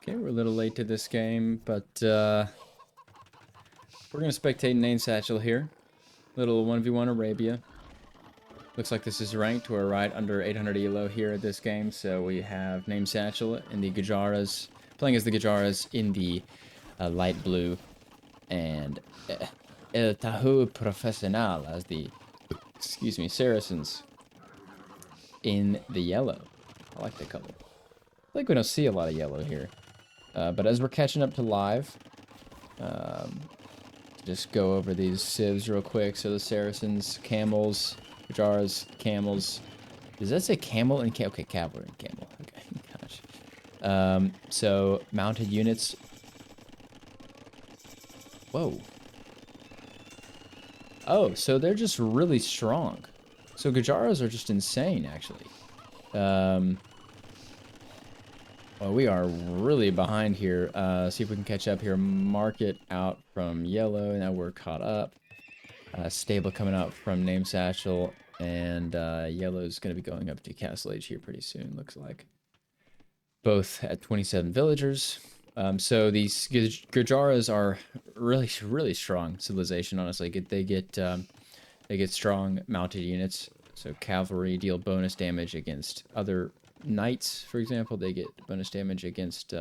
Okay, we're a little late to this game, but we're gonna spectate NameSatchel here. Little 1v1 Arabia. Looks like this is ranked. We're right under 800 ELO here at this game, so we have NameSatchel and the Gajaras, playing as the Gajaras in the light blue, and El Tahu Profesional as the, excuse me, Saracens in the yellow. I like the color. I think we don't see a lot of yellow here. But as we're catching up to live, just go over these civs real quick. So the Saracens, camels, Gajaras, camels. Does that say camel and okay, cavalry and camel. Okay, gosh. So mounted units. Whoa. Oh, so they're just really strong. So Gajaras are just insane, actually. Well, we are really behind here. See if we can catch up here. Market out from yellow. Now we're caught up. Stable coming out from NameSatchel. And yellow's going to be going up to Castle Age here pretty soon, looks like. Both at 27 villagers. So these Gajaras are really, really strong civilization, honestly. They get strong mounted units. So cavalry deal bonus damage against other knights, for example. They get bonus damage against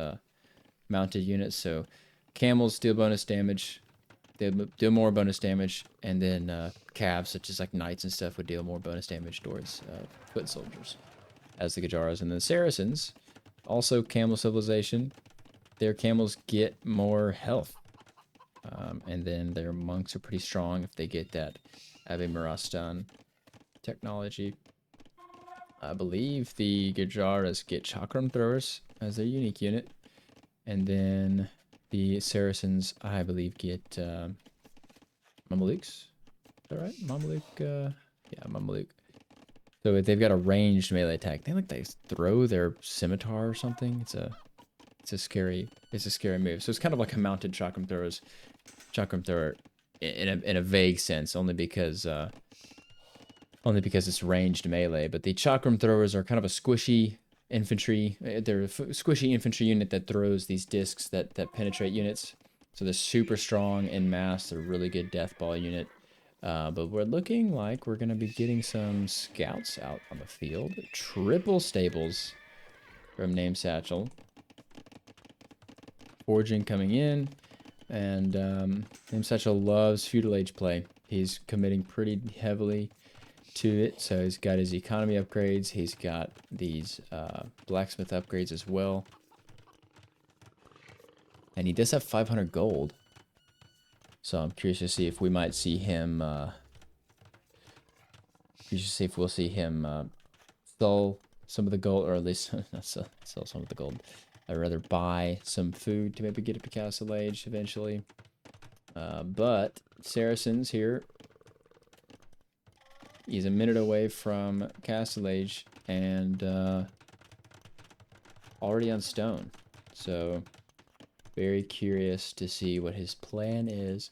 mounted units. So camels deal bonus damage. They deal more bonus damage. And then calves, such as like knights and stuff, would deal more bonus damage towards foot soldiers as the Gajaras. And then Saracens, also camel civilization. Their camels get more health. And then their monks are pretty strong if they get that Ave Marastan technology. I believe the Gajaras get Chakram Throwers as their unique unit. And then the Saracens, I believe, get Mamelukes. Is that right? Mameluke? Yeah, Mameluke. So they've got a ranged melee attack. They throw their scimitar or something. It's a scary move. So it's kind of like a mounted Chakram Thrower in a vague sense, only because it's ranged melee. But the Chakram Throwers are kind of a squishy infantry. They're a squishy infantry unit that throws these discs that penetrate units. So they're super strong in mass. They're a really good death ball unit. But we're looking like we're going to be getting some scouts out on the field. Triple stables from NameSatchel. Forging coming in. And NameSatchel loves feudal age play. He's committing pretty heavily to it. So he's got his economy upgrades. He's got these blacksmith upgrades as well. And he does have 500 gold. So I'm curious to see if we might see him. Curious to see if we'll see him sell some of the gold, or at least not sell some of the gold. I'd rather buy some food to maybe get up to Castle Age eventually. But Saracens here. He's a minute away from Castle Age and already on stone. So very curious to see what his plan is.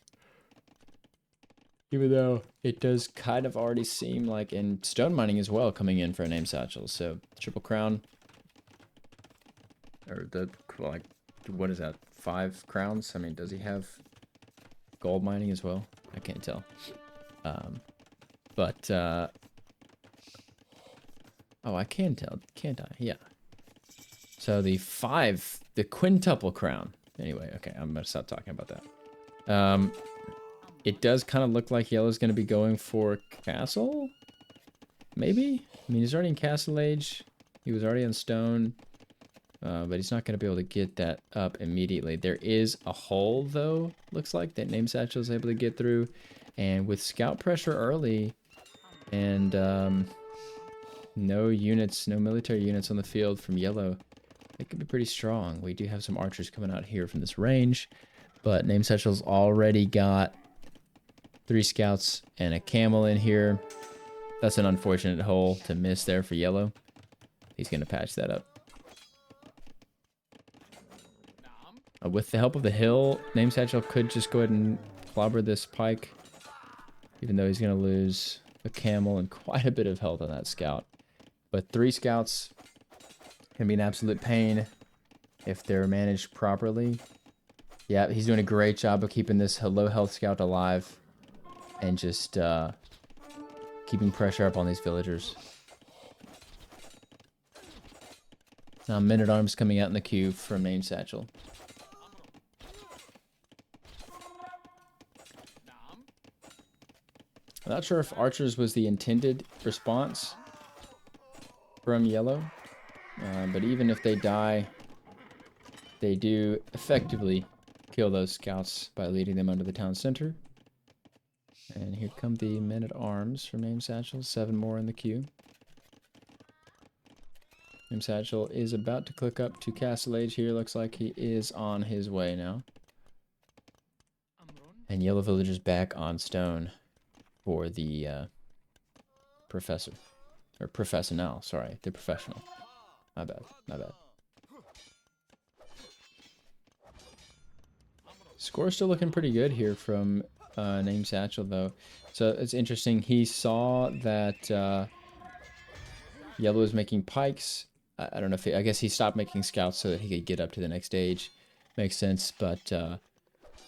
Even though it does kind of already seem like, and stone mining as well coming in for a NameSatchel. So Triple Crown. Or the, like, what is that? 5 crowns? I mean, does he have gold mining as well? I can't tell. Oh, I can tell, can't I? Yeah. So the quintuple crown. Anyway, okay, I'm gonna stop talking about that. It does kind of look like yellow's gonna be going for castle? Maybe? I mean, he's already in Castle Age. He was already on stone. But he's not going to be able to get that up immediately. There is a hole, though, looks like, that NameSatchel is able to get through. And with scout pressure early, and no military units on the field from yellow, it could be pretty strong. We do have some archers coming out here from this range, but NameSatchel's already got 3 scouts and a camel in here. That's an unfortunate hole to miss there for yellow. He's going to patch that up. With the help of the hill, NameSatchel could just go ahead and clobber this pike, even though he's going to lose a camel and quite a bit of health on that scout. But 3 scouts can be an absolute pain if they're managed properly. Yeah, he's doing a great job of keeping this low health scout alive and just keeping pressure up on these villagers. Now men-at-arms coming out in the queue from NameSatchel. I'm not sure if archers was the intended response from yellow, but even if they die, they do effectively kill those scouts by leading them under the town center. And here come the men-at-arms from NameSatchel, 7 more in the queue. NameSatchel is about to click up to Castle Age here. Looks like he is on his way now. And yellow villagers back on stone for the professor. Or professional, sorry. The professional. My bad, my bad. Score's still looking pretty good here from NameSatchel, though. So it's interesting. He saw that yellow was making pikes. I don't know if I guess he stopped making scouts so that he could get up to the next stage. Makes sense, but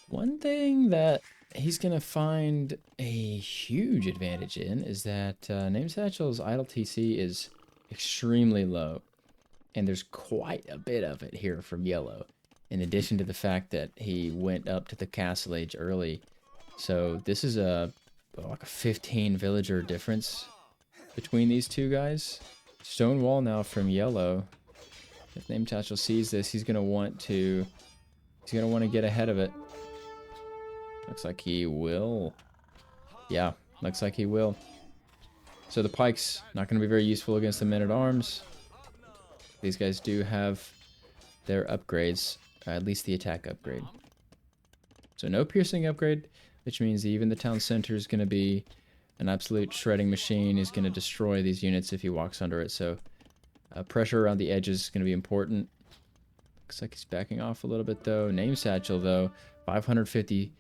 one thing that he's going to find a huge advantage in is that NameSatchel's idle TC is extremely low. And there's quite a bit of it here from yellow. In addition to the fact that he went up to the Castle Age early. So this is like a 15 villager difference between these two guys. Stone wall now from yellow. If NameSatchel sees this, he's gonna want to get ahead of it. Looks like he will. Yeah, looks like he will. So the pikes not gonna be very useful against the men-at-arms. These guys do have their upgrades, at least the attack upgrade. So no piercing upgrade, which means even the town center is going to be an absolute shredding machine. Is going to destroy these units if he walks under it. So pressure around the edges is going to be important. Looks like he's backing off a little bit though. NameSatchel though, 550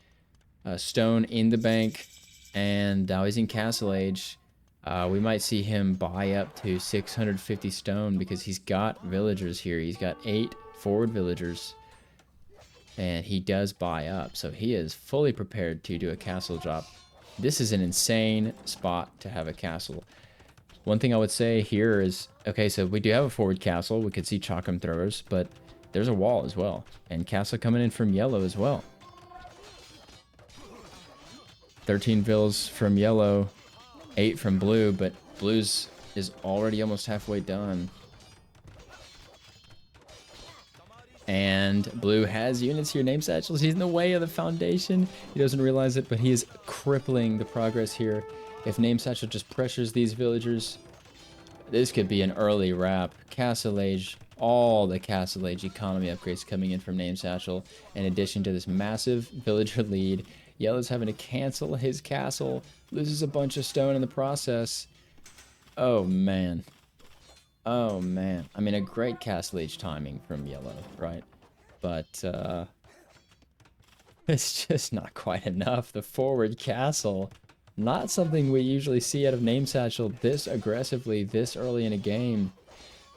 stone in the bank, and now he's in Castle Age. We might see him buy up to 650 stone because he's got villagers here. He's got 8 forward villagers, and he does buy up. So he is fully prepared to do a castle drop. This is an insane spot to have a castle. One thing I would say here is, okay, so we do have a forward castle. We could see chalkum throwers, but there's a wall as well. And castle coming in from yellow as well. 13 vills from yellow. 8 from blue, but blue's is already almost halfway done. And blue has units here. NameSatchel, he's in the way of the foundation. He doesn't realize it, but he is crippling the progress here. If NameSatchel just pressures these villagers, this could be an early wrap. Castle Age, all the Castle Age economy upgrades coming in from NameSatchel, in addition to this massive villager lead. Yellow's having to cancel his castle, loses a bunch of stone in the process. Oh man. Oh man. I mean, a great Castle Age timing from Yellow, right? But it's just not quite enough. The forward castle, not something we usually see out of NameSatchel this aggressively this early in a game,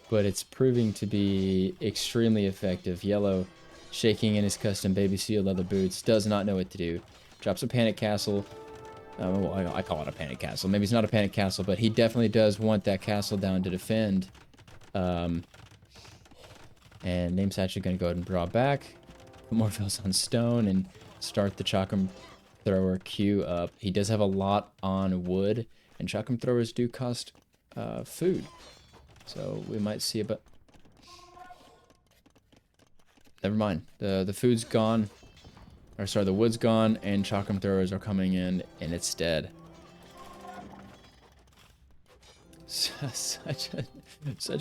but it's proving to be extremely effective. Yellow, shaking in his custom baby seal leather boots, does not know what to do. Drops a panic castle. Well, I call it a panic castle. Maybe it's not a panic castle, but he definitely does want that castle down to defend. And NameSatchel going to go ahead and draw back. Put more vills on stone and start the chalkum thrower queue up. He does have a lot on wood, and chalkum throwers do cost food. So we might see a bit. Never mind. The food's gone. Or sorry, the wood's gone, and chalkum throwers are coming in its stead. Such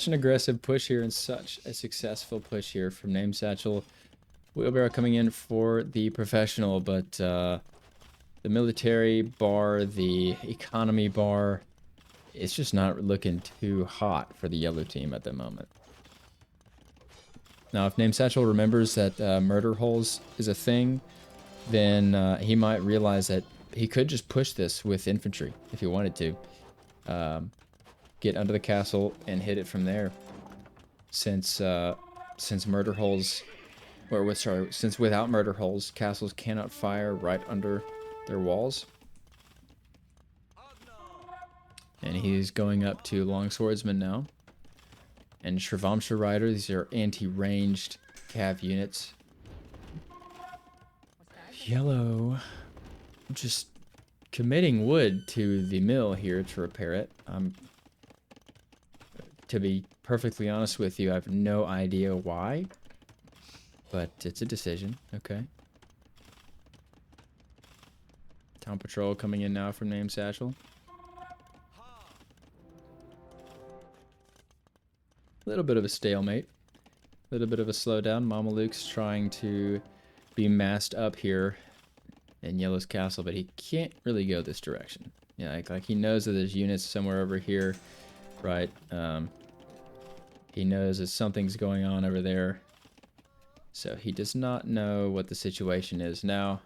an aggressive push here, and such a successful push here from NameSatchel. Wheelbarrow coming in for the professional, but the military bar, the economy bar, it's just not looking too hot for the yellow team at the moment. Now, if NameSatchel remembers that murder holes is a thing, then he might realize that he could just push this with infantry if he wanted to. Get under the castle and hit it from there. Since since murder holes, sorry, since without murder holes, castles cannot fire right under their walls. And he's going up to longswordsmen now. And Shravamsha Rider, these are anti-ranged cav units. Yellow, just committing wood to the mill here to repair it. To be perfectly honest with you, I have no idea why, but it's a decision. Okay. Town patrol coming in now from NameSatchel. A little bit of a stalemate. A little bit of a slowdown. Mama Luke's trying to be massed up here in Yellow's castle, but he can't really go this direction. Yeah, like he knows that there's units somewhere over here, right? He knows that something's going on over there. So he does not know what the situation is now.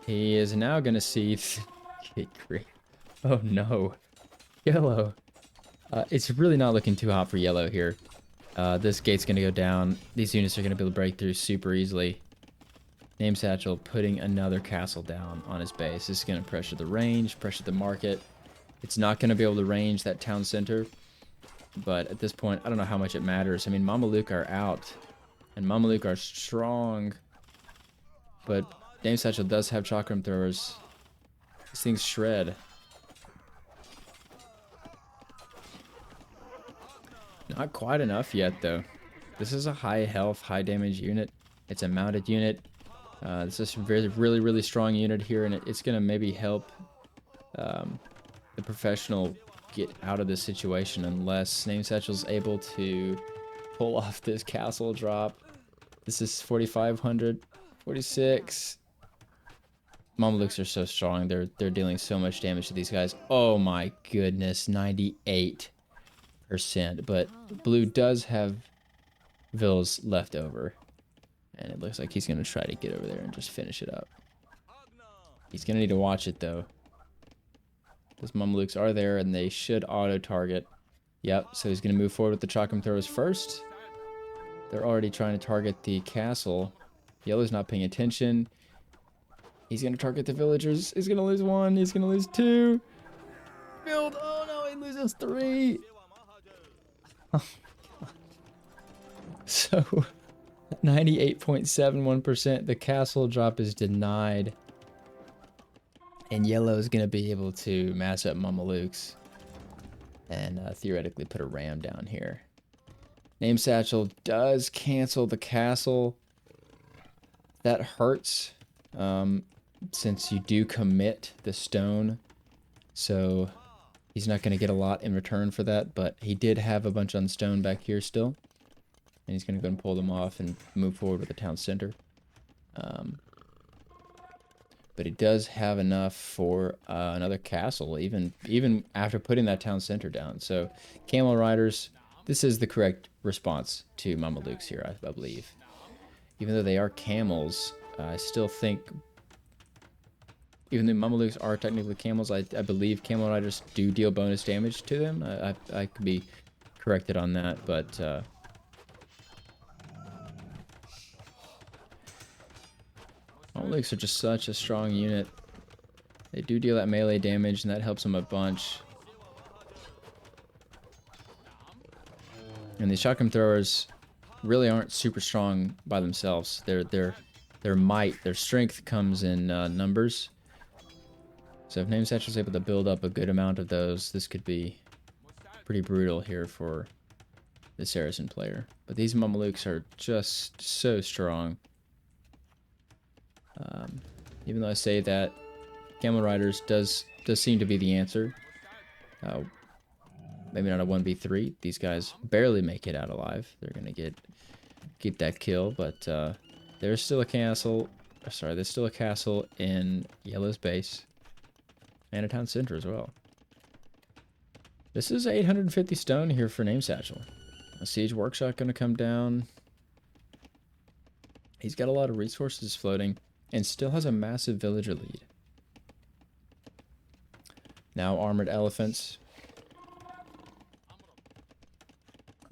He is now going to see... Oh no. Yellow. It's really not looking too hot for Yellow here. This gate's going to go down. These units are going to be able to break through super easily. NameSatchel putting another castle down on his base. This is going to pressure the range, pressure the market. It's not going to be able to range that town center. But at this point, I don't know how much it matters. I mean, Mamaluk are out. And Mamaluk are strong. But NameSatchel does have chakram throwers. These things shred. Not quite enough yet, though. This is a high health, high damage unit. It's a mounted unit. This is a really strong unit here, and it's going to maybe help the professional get out of this situation unless NameSatchel's able to pull off this castle drop. This is 4,500, 46. Mamalukes are so strong. They're dealing so much damage to these guys. Oh my goodness, 98%. But blue does have villas left over. And it looks like he's going to try to get over there and just finish it up. He's going to need to watch it, though. Those Mamalukes are there, and they should auto-target. Yep, so he's going to move forward with the chakram throwers first. They're already trying to target the castle. Yellow's not paying attention. He's going to target the villagers. He's going to lose 1. He's going to lose 2. Build. Oh, no, he loses 3. Oh, so... 98.71%. The castle drop is denied. And Yellow is going to be able to mass up Mamalukes. And theoretically put a ram down here. NameSatchel does cancel the castle. That hurts. Since you do commit the stone. So he's not going to get a lot in return for that. But he did have a bunch on stone back here still. And he's going to go and pull them off and move forward with the town center. But he does have enough for another castle, even after putting that town center down. So, Camel Riders, this is the correct response to Mamalukes here, I believe. Even though they are camels, I still think... Even though Mamalukes are technically camels, I believe Camel Riders do deal bonus damage to them. I could be corrected on that, but... Mamalukes are just such a strong unit. They do deal that melee damage, and that helps them a bunch. And these chakram throwers really aren't super strong by themselves. Their might, their strength comes in numbers. So if NameSatchel is able to build up a good amount of those, this could be pretty brutal here for the Saracen player. But these Mamalukes are just so strong. Even though I say that Camel Riders does seem to be the answer. Maybe not a 1v3. These guys barely make it out alive. They're gonna get that kill, but there's still a castle. Sorry, there's still a castle in Yellow's base and a town center as well. This is 850 stone here for NameSatchel. A siege workshop gonna come down. He's got a lot of resources floating. And still has a massive villager lead. Now armored elephants.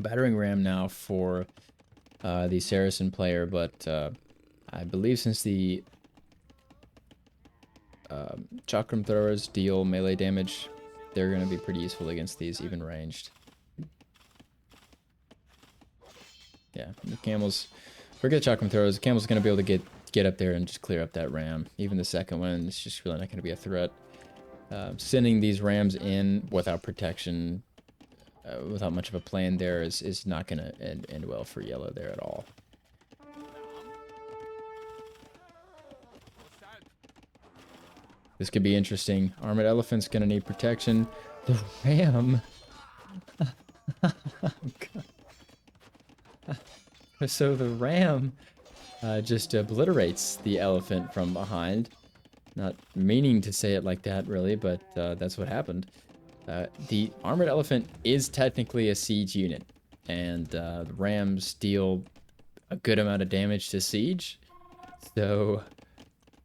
battering ram now for the Saracen player, but I believe since the chakram throwers deal melee damage, they're going to be pretty useful against these, even ranged. Yeah, the camels, forget chakram throwers, the camel's going to be able to get up there and just clear up that ram. Even the second one is just really not going to be a threat. Sending these rams in without protection, without much of a plan there is not going to end well for yellow there at all. This could be interesting. Armored elephant's going to need protection. The ram... So the ram just obliterates the elephant from behind. Not meaning to say it like that, really, but that's what happened. The armored elephant is technically a siege unit, and the rams deal a good amount of damage to siege, so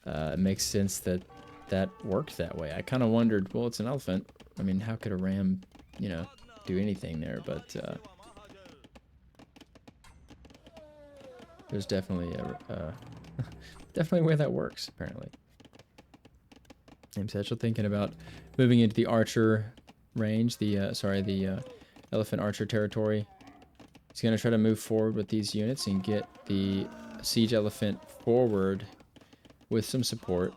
it makes sense that that worked that way. I kind of wondered, well, it's an elephant. I mean, how could a ram, you know, do anything there? But there's definitely a definitely a way that works, apparently. NameSatchel thinking about moving into the archer range, the elephant archer territory. He's going to try to move forward with these units and get the siege elephant forward with some support.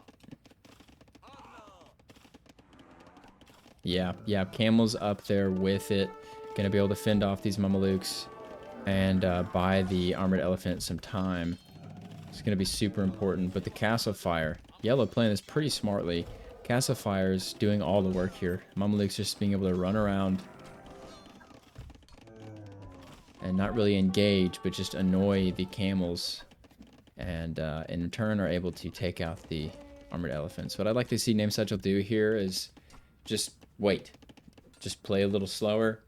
Yeah, Camel's up there with it. Going to be able to fend off these Mamelukes and buy the armored elephant some time. It's going to be super important. But the castle fire, yellow playing this pretty smartly. Castle fire's doing all the work here. Mamelukes just being able to run around and not really engage, but just annoy the camels, and in turn are able to take out the armored elephants. What I'd like to see NameSatchel do here is just wait. Just play a little slower.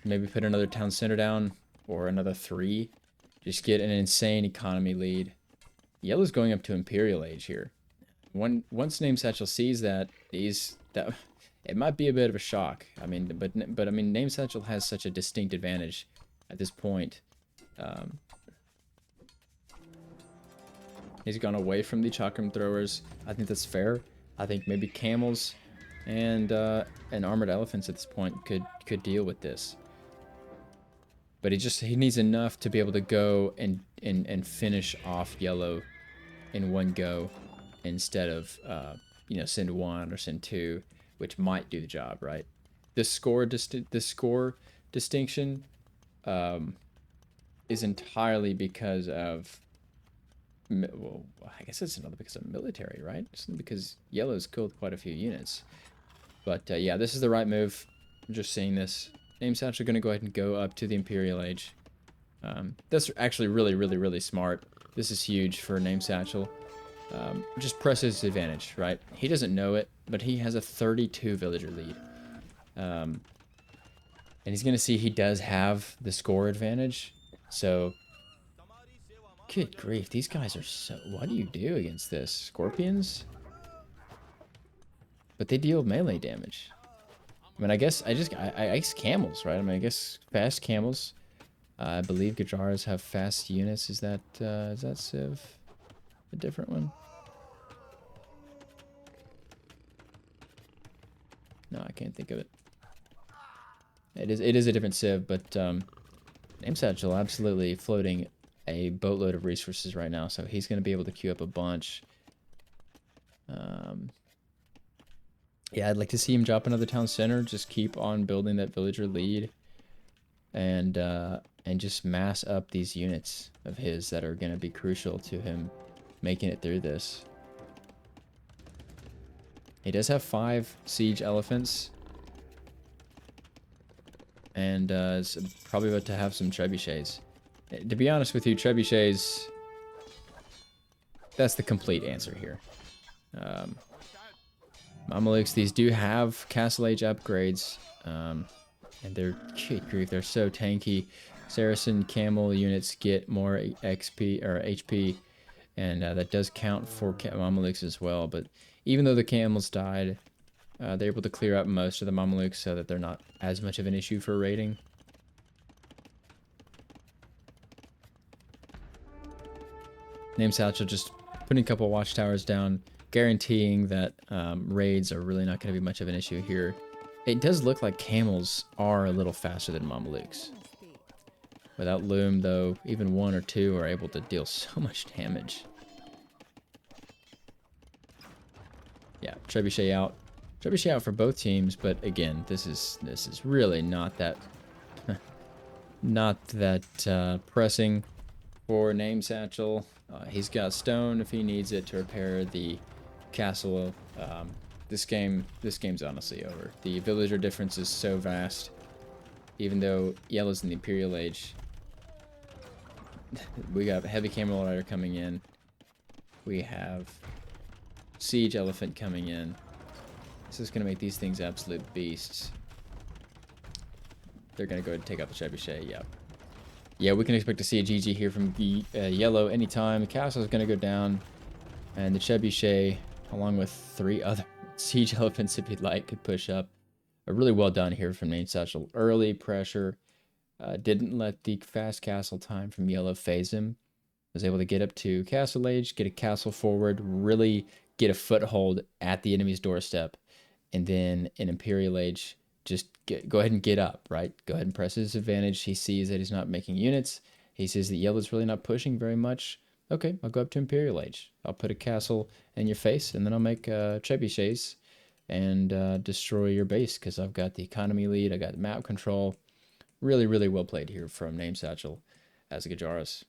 Maybe put another town center down, or another 3. Just get an insane economy lead. Yellow's going up to Imperial Age here. Once NameSatchel sees that, it might be a bit of a shock. I mean, but I mean, NameSatchel has such a distinct advantage at this point. He's gone away from the chakram throwers. I think that's fair. I think maybe camels and armored elephants at this point could deal with this. But he needs enough to be able to go and finish off yellow in one go, instead of you know, send 1 or send 2, which might do the job, right? The score distinction is entirely because of, well, I guess it's another because of military, right? It's because yellow's killed quite a few units. But yeah, this is the right move. I'm just seeing this. NameSatchel going to go ahead and go up to the Imperial Age. That's actually really smart. This is huge for NameSatchel. Just press his advantage, right? He doesn't know it, but he has a 32 villager lead. And he's going to see he does have the score advantage. So, good grief, these guys are so... What do you do against this? Scorpions? But they deal melee damage. I mean, I guess I guess camels, right? I mean, I guess fast camels. I believe Gajaras have fast units. Is that Civ? A different one? No, I can't think of it. It is a different Civ, but NameSatchel absolutely floating a boatload of resources right now, so he's going to be able to queue up a bunch. Yeah, I'd like to see him drop another town center. Just keep on building that villager lead, and just mass up these units of his that are going to be crucial to him making it through this. He does have 5 siege elephants, and is probably about to have some trebuchets. To be honest with you, trebuchets, that's the complete answer here. Mamelukes, these do have Castle Age upgrades, and they're, good grief, they're so tanky. Saracen camel units get more XP or HP, and that does count for Mamelukes as well. But even though the camels died, they're able to clear up most of the Mamelukes so that they're not as much of an issue for raiding. NameSatchel just putting a couple watchtowers down, guaranteeing that raids are really not going to be much of an issue here. It does look like camels are a little faster than Mamelukes. Without Loom, though, even one or two are able to deal so much damage. Yeah, Trebuchet out. Trebuchet out for both teams, but again, this is really not that pressing for NameSatchel. He's got stone if he needs it to repair the castle. This game's honestly over. The villager difference is so vast. Even though Yellow's in the Imperial Age, we got Heavy Camel Rider coming in. We have Siege Elephant coming in. This is gonna make these things absolute beasts. They're gonna go ahead and take out the Trebuchet. Yep. Yeah, we can expect to see a GG here from the Yellow anytime. The castle is going to go down, and the Trebuchet, along with 3 other siege elephants, if you'd like, could push up. Really well done here from NameSatchel. Early pressure, didn't let the fast castle time from Yellow phase him. Was able to get up to Castle Age, get a castle forward, really get a foothold at the enemy's doorstep, and then in Imperial Age, just go ahead and get up, right? Go ahead and press his advantage. He sees that he's not making units. He sees that Yellow's really not pushing very much. Okay, I'll go up to Imperial Age. I'll put a castle in your face, and then I'll make trebuchets and destroy your base because I've got the economy lead. I got map control. Really, really well played here from NameSatchel as a Gajaris.